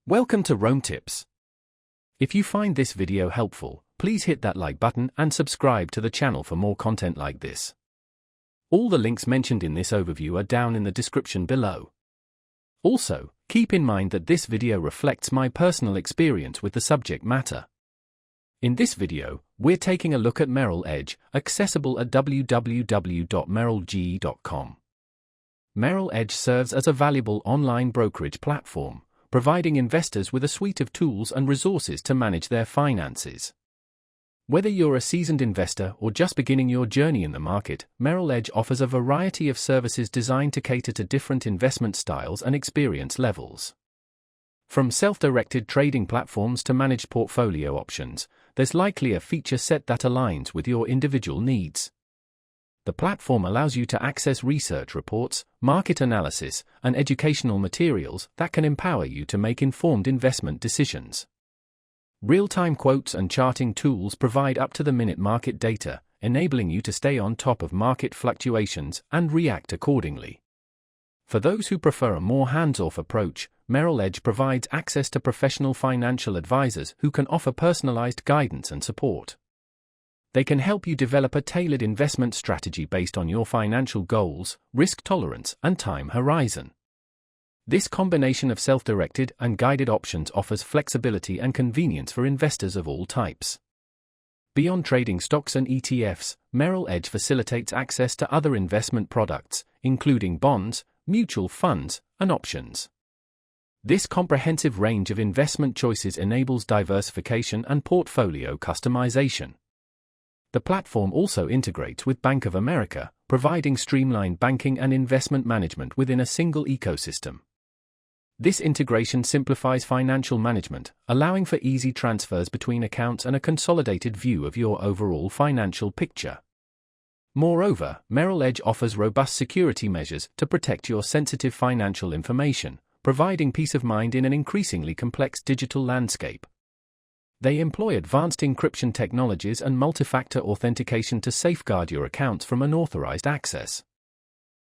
Welcome to Rome Tips. If you find this video helpful, please hit that like button and subscribe to the channel for more content like this. All the links mentioned in this overview are down in the description below. Also, keep in mind that this video reflects my personal experience with the subject matter. In this video, we're taking a look at Merrill Edge, accessible at www.merrillge.com. Merrill Edge serves as a valuable online brokerage platform, providing investors with a suite of tools and resources to manage their finances. Whether you're a seasoned investor or just beginning your journey in the market, Merrill Edge offers a variety of services designed to cater to different investment styles and experience levels. From self-directed trading platforms to managed portfolio options, there's likely a feature set that aligns with your individual needs. The platform allows you to access research reports, market analysis, and educational materials that can empower you to make informed investment decisions. Real-time quotes and charting tools provide up-to-the-minute market data, enabling you to stay on top of market fluctuations and react accordingly. For those who prefer a more hands-off approach, Merrill Edge provides access to professional financial advisors who can offer personalized guidance and support. They can help you develop a tailored investment strategy based on your financial goals, risk tolerance, and time horizon. This combination of self-directed and guided options offers flexibility and convenience for investors of all types. Beyond trading stocks and ETFs, Merrill Edge facilitates access to other investment products, including bonds, mutual funds, and options. This comprehensive range of investment choices enables diversification and portfolio customization. The platform also integrates with Bank of America, providing streamlined banking and investment management within a single ecosystem. This integration simplifies financial management, allowing for easy transfers between accounts and a consolidated view of your overall financial picture. Moreover, Merrill Edge offers robust security measures to protect your sensitive financial information, providing peace of mind in an increasingly complex digital landscape. They employ advanced encryption technologies and multi-factor authentication to safeguard your accounts from unauthorized access.